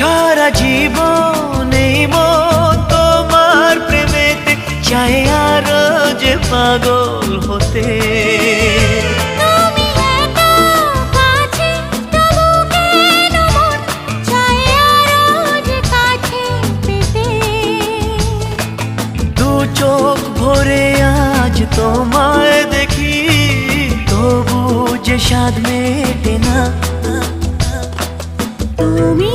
সারা জীবন এই মন তোমার প্রেমেতে চাই আরো যে পাগল হতে। তুমি এত কাছে তবু কেন মন চায় আরো যে কাছে পেতে। দু চোখ ভরে আজ তোমায় দেখি, তবু যে স্বাদ মেটে না। তুমি